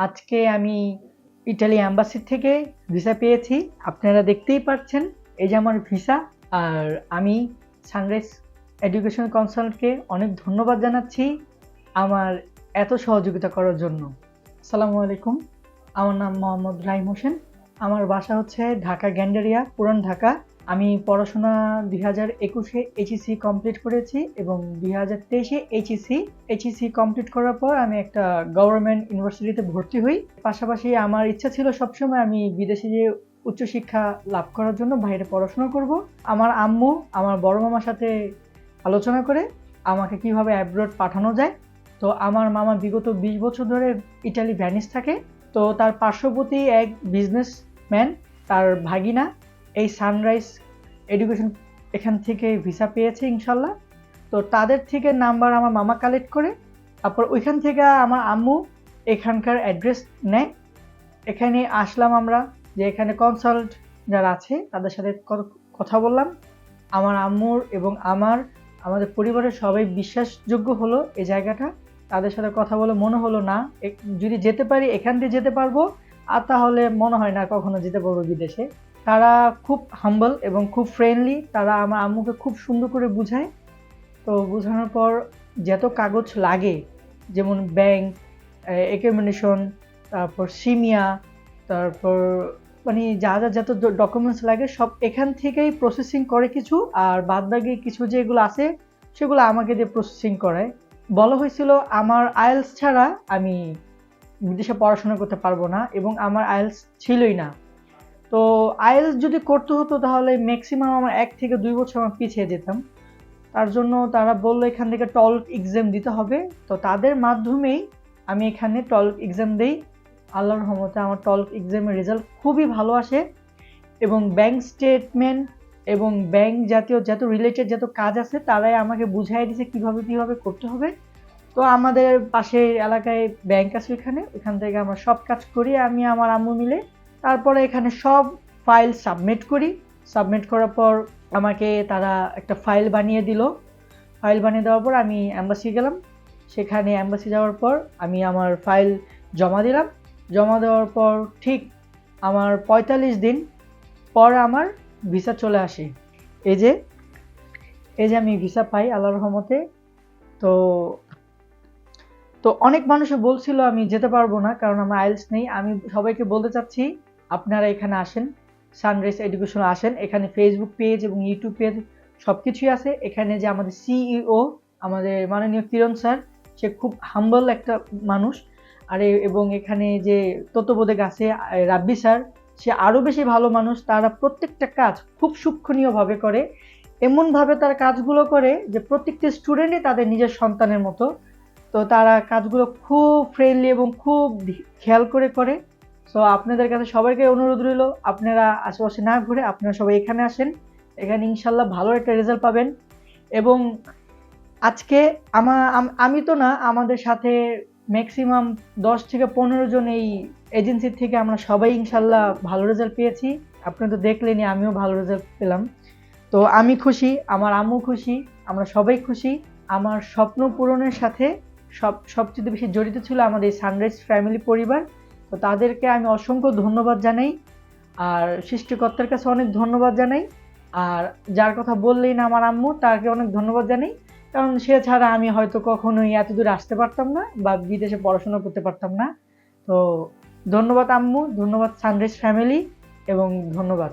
আজকে আমি Italy embassy থেকে ভিসা পেয়েছি। আপনারা দেখতেই পাচ্ছেন এই যে আমার ভিসা। আর আমি সানরাইজ এডুকেশন কনসাল্টকে অনেক ধন্যবাদ জানাচ্ছি আমার এত সহযোগিতা করার জন্য। আসসালামু আলাইকুম, আমার নাম মোহাম্মদ রাহিম হোসেন। আমার বাসা হচ্ছে ঢাকা গ্যান্ডারিয়া, পুরান ঢাকা। আমি পড়াশোনা 2021-এ এইচএসসি কমপ্লিট করেছি এবং 2023-এ এইচএসসি কমপ্লিট করার পর আমি একটা গভর্নমেন্ট ইউনিভার্সিটিতে ভর্তি হই। পাশাপাশি আমার ইচ্ছা ছিল সবসময় আমি বিদেশে যেয়ে উচ্চশিক্ষা লাভ করার জন্য বাইরে পড়াশোনা করব। আমার আম্মু আমার বড় মামার সাথে আলোচনা করে আমাকে কিভাবে অ্যাব্রড পাঠানো যায়। তো আমার মামা বিগত 20 বছর ধরে ইটালি ভ্যানিস থাকে। তো তার পার্শ্ববর্তী এক বিজনেসম্যান, তার ভাগিনা এই সানরাইজ এডুকেশন এখান থেকে ভিসা পেয়েছে ইনশাল্লাহ। তো তাদের থেকে নাম্বার আমার মামা কালেক্ট করে তারপর ওইখান থেকে আমার আম্মু এখানকার অ্যাড্রেস নেয়। এখানে আসলাম আমরা, যে এখানে কনসাল্ট যারা আছে তাদের সাথে কথা বললাম। আমার আম্মুর এবং আমাদের পরিবারের সবাই বিশ্বাসযোগ্য হলো এই জায়গাটা। তাদের সাথে কথা বলে মনে হলো না, যদি যেতে পারি এখান দিয়ে যেতে পারবো, আর তাহলে মনে হয় না কখনো যেতে পারবো বিদেশে। তারা খুব হাম্বল এবং খুব ফ্রেন্ডলি। তারা আমার আম্মুকে খুব সুন্দর করে বুঝায়। তো বোঝানোর পর যত কাগজ লাগে, যেমন ব্যাংক অ্যাকোমোডেশন, তারপর সিমিয়া, তারপর মানে যত ডকুমেন্টস লাগে সব এখান থেকেই প্রসেসিং করে কিছু, আর বাদবাকি কিছু যেগুলো আছে সেগুলো আমাকে দিয়ে প্রসেসিং করায়। বলা হয়েছিল আমার আইএলস ছাড়া আমি বিদেশে পড়াশোনা করতে পারবো না, এবং আমার আইএলস ছিলই না। তো আইএলস যদি করতে হতো তাহলে ম্যাক্সিমাম আমার 1 থেকে 2 বছর আমার পিছিয়ে যেতাম। তার জন্য তারা বললো এখান থেকে টলক এক্সাম দিতে হবে। তো তাদের মাধ্যমেই আমি এখানে টলক এক্সাম দেই। আল্লাহর রহমতে আমার টলক এক্সামের রেজাল্ট খুবই ভালো আসে, এবং ব্যাংক স্টেটমেন্ট এবং ব্যাংক জাতীয় যত রিলেটেড যত কাজ আছে তারাই আমাকে বুঝাই দিয়েছে কিভাবে করতে হবে। তো আমাদের পাশের এলাকায় ব্যাংক আছে, ওখান থেকে আমরা সব কাজ করি আমি আমার আম্মু মিলে। তারপরে এখানে সব ফাইল সাবমিট করার পর আমাকে তারা একটা ফাইল বানিয়ে দিল। ফাইল বানিয়ে দেওয়ার পর আমি অ্যাম্বাসি গেলাম। সেখানে অ্যাম্বাসি যাওয়ার পর আমি আমার ফাইল জমা দিলাম। জমা দেওয়ার পর ঠিক আমার 45 দিন পর আমার ভিসা চলে আসে। এই যে আমি ভিসা পাই আল্লাহর রহমতে। তো তো অনেক মানুষে বলছিল আমি যেতে পারবো না কারণ আমার আইএলস নেই। আমি সবাইকে বলতে চাচ্ছি আপনারা এখানে আসেন, সানরাইজ এডুকেশন আসেন। এখানে ফেসবুক পেজ এবং ইউটিউব পেজ সবকিছুই আছে। এখানে যে আমাদের সিইও, আমাদের মাননীয় কিরণ স্যার, সে খুব হাম্বল একটা মানুষ। এবং এখানে যে তত্ত্বাবধায়ক আছে রাব্বি স্যার, সে আরো বেশি ভালো মানুষ। তারা প্রত্যেকটা কাজ খুব সূক্ষ্মভাবে করে, এমনভাবে তার কাজগুলো করে যে প্রত্যেকটা স্টুডেন্টই তাদের নিজের সন্তানের মতো। তো তারা কাজগুলো খুব ফ্রেন্ডলি এবং খুব খেয়াল করে। সো আপনাদের কাছে সবাইকে অনুরোধ রইল, আপনারা আশেপাশে না ঘুরে আপনারা সবাই এখানে আসেন। এখানে ইনশাল্লাহ ভালো একটা রেজাল্ট পাবেন। এবং আজকে আমি তো না, আমাদের সাথে ম্যাক্সিমাম 10 থেকে 15 জন এই এজেন্সি থেকে আমরা সবাই ইনশাল্লাহ ভালো রেজাল্ট পেয়েছি। আপনি তো দেখলেনই, আমিও ভালো রেজাল্ট পেলাম। তো আমি খুশি, আমার আম্মু খুশি, আমরা সবাই খুশি। আমার স্বপ্ন পূরণের সাথে সবচেয়ে বেশি জড়িত ছিল আমাদের সানরাইজ ফ্যামিলি পরিবার। তো তাদেরকে আমি অসংখ্য ধন্যবাদ জানাই, আর সৃষ্টিকর্তার কাছে অনেক ধন্যবাদ জানাই। আর যার কথা বললেই না আমার আম্মু, তাকে অনেক ধন্যবাদ জানাই, কারণ সে ছাড়া আমি হয়তো কখনোই এত দূরে আসতে পারতাম না বা বিদেশে পড়াশোনা করতে পারতাম না। তো ধন্যবাদ আম্মু, ধন্যবাদ সানরাইজ ফ্যামিলি, এবং ধন্যবাদ।